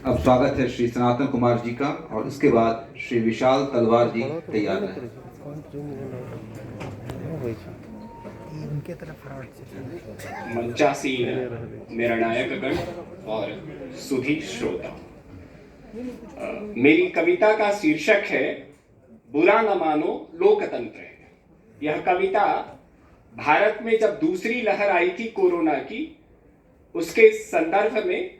अब स्वागत है श्री सनातन कुमार जी का और उसके बाद श्री विशाल तलवार जी तैयार हैं। मंचासीन निर्णायकगण और सुधी श्रोता, मेरी कविता का शीर्षक है बुरा न मानो लोकतंत्र है। यह कविता भारत में जब दूसरी लहर आई थी कोरोना की, उसके संदर्भ में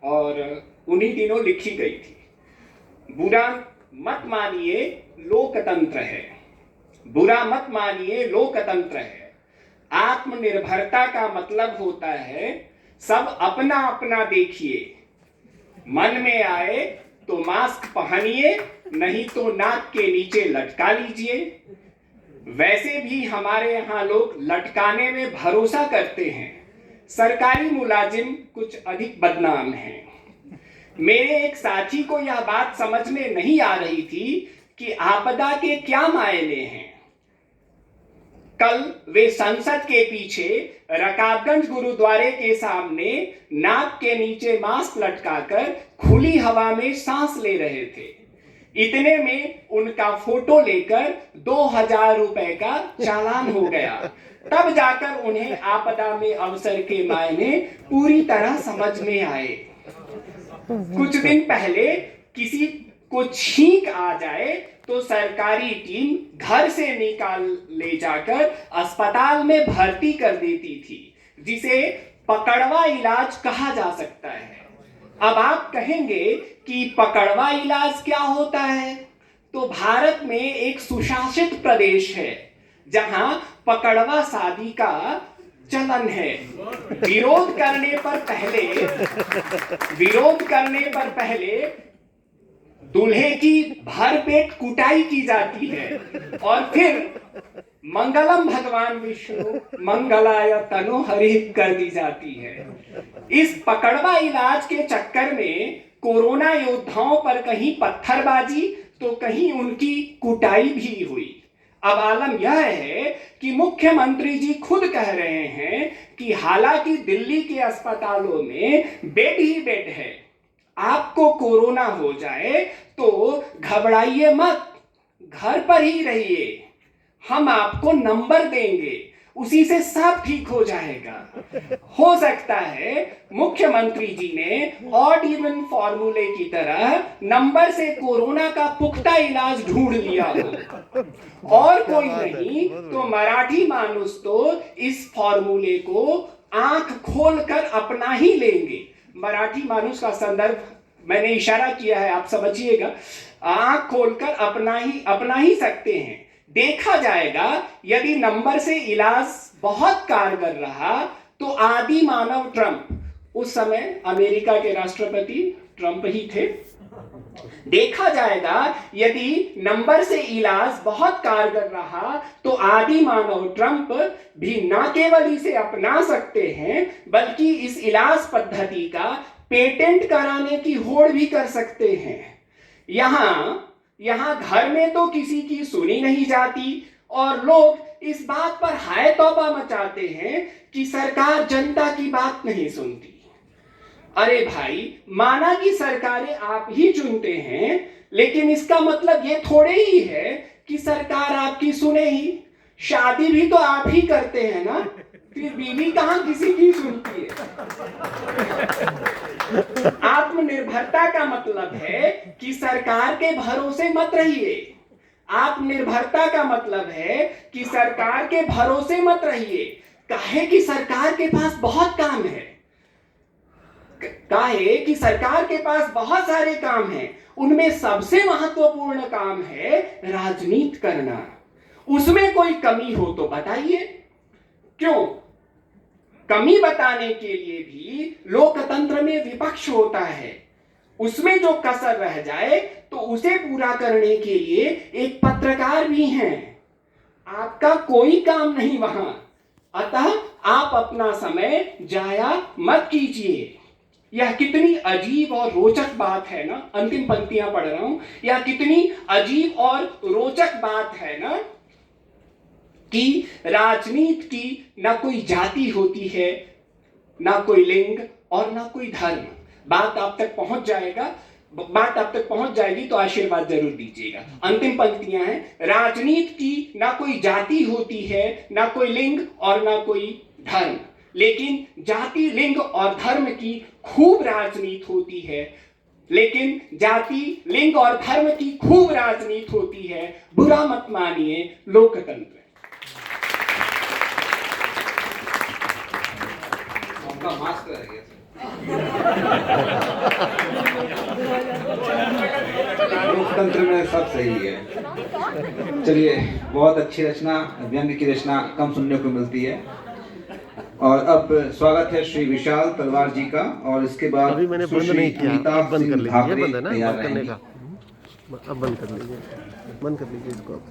और उन्हीं दिनों लिखी गई थी। बुरा मत मानिए लोकतंत्र है, बुरा मत मानिए लोकतंत्र है। आत्मनिर्भरता का मतलब होता है सब अपना अपना देखिए, मन में आए तो मास्क पहनिए, नहीं तो नाक के नीचे लटका लीजिए। वैसे भी हमारे यहाँ लोग लटकाने में भरोसा करते हैं। सरकारी मुलाजिम कुछ अधिक बदनाम हैं। मेरे एक साथी को यह बात समझ में नहीं आ रही थी कि आपदा के क्या मायने हैं। कल वे संसद के पीछे रकाबगंज गुरुद्वारे के सामने नाक के नीचे मास्क लटकाकर खुली हवा में सांस ले रहे थे। इतने में उनका फोटो लेकर 2000 रुपए का चालान हो गया। तब जाकर उन्हें आपदा में अवसर के मायने पूरी तरह समझ में आए। कुछ दिन पहले किसी को छींक आ जाए तो सरकारी टीम घर से निकाल ले जाकर अस्पताल में भर्ती कर देती थी, जिसे पकड़वा इलाज कहा जा सकता है। अब आप कहेंगे कि पकड़वा इलाज क्या होता है? तो भारत में एक सुशासित प्रदेश है जहां पकड़वा शादी का चलन है। विरोध करने पर पहले दूल्हे की भरपेट कुटाई की जाती है और फिर मंगलम भगवान विष्णु मंगलाय तनो हरि कर दी जाती है। इस पकड़वा इलाज के चक्कर में कोरोना योद्धाओं पर कहीं पत्थरबाजी तो कहीं उनकी कुटाई भी हुई। अब आलम यह है कि मुख्यमंत्री जी खुद कह रहे हैं कि हालांकि दिल्ली के अस्पतालों में बेड ही बेड है, आपको कोरोना हो जाए तो घबराइए मत, घर पर ही रहिए, हम आपको नंबर देंगे, उसी से सब ठीक हो जाएगा। हो सकता है मुख्यमंत्री जी ने ऑड इवन फॉर्मूले की तरह नंबर से कोरोना का पुख्ता इलाज ढूंढ लिया हो। और कोई नहीं तो मराठी मानुस तो इस फॉर्मूले को आंख खोलकर अपना ही लेंगे। मराठी मानुस का संदर्भ मैंने इशारा किया है, आप समझिएगा। आंख खोलकर अपना ही सकते हैं। देखा जाएगा यदि नंबर से इलाज बहुत कारगर रहा तो आदि मानव ट्रंप, उस समय अमेरिका के राष्ट्रपति ट्रंप ही थे, देखा जाएगा यदि नंबर से इलाज बहुत कारगर रहा तो आदि मानव ट्रंप भी न केवल इसे अपना सकते हैं बल्कि इस इलाज पद्धति का पेटेंट कराने की होड़ भी कर सकते हैं। यहाँ घर में तो किसी की सुनी नहीं जाती और लोग इस बात पर हाय तौबा मचाते हैं कि सरकार जनता की बात नहीं सुनती। अरे भाई, माना कि सरकारें आप ही चुनते हैं, लेकिन इसका मतलब ये थोड़े ही है कि सरकार आपकी सुने ही। शादी भी तो आप ही करते हैं ना, फिर बीवी कहां किसी की सुनती है। आत्मनिर्भरता का मतलब है कि सरकार के भरोसे मत रहिए। आत्मनिर्भरता का मतलब है कि सरकार के भरोसे मत रहिए। काहे कि सरकार के पास बहुत काम है, काहे कि सरकार के पास बहुत सारे काम हैं। उनमें सबसे महत्वपूर्ण काम है राजनीति करना। उसमें कोई कमी हो तो बताइए। क्यों? कमी बताने के लिए भी लोकतंत्र में विपक्ष होता है। उसमें जो कसर रह जाए तो उसे पूरा करने के लिए एक पत्रकार भी हैं। आपका कोई काम नहीं वहां, अतः आप अपना समय जाया मत कीजिए। यह कितनी अजीब और रोचक बात है ना, अंतिम पंक्तियां पढ़ रहा हूं। यह कितनी अजीब और रोचक बात है ना कि राजनीति की ना कोई जाति होती है, ना कोई लिंग और ना कोई धर्म। बात आप तक पहुंच जाएगी तो आशीर्वाद जरूर दीजिएगा। अंतिम पंक्तियां हैं, राजनीति की ना कोई जाति होती है, ना कोई लिंग और ना कोई धर्म, लेकिन जाति, लिंग और धर्म की खूब राजनीति होती है। लेकिन जाति, लिंग और धर्म की खूब राजनीति होती है, बुरा मत मानिए, लोकतंत्र। आपका मास्क रह गया लोकतंत्र में सब सही है। चलिए, बहुत अच्छी रचना, व्यंग्य की रचना कम सुनने को मिलती है। और अब स्वागत है श्री विशाल तलवार जी का, और इसके बाद अभी मैंने बंद नहीं किया, अब बंद कर लीजिए, बंद है ना, बंद करने का, अब बंद कर लीजिए, बंद कर लीजिए इसको।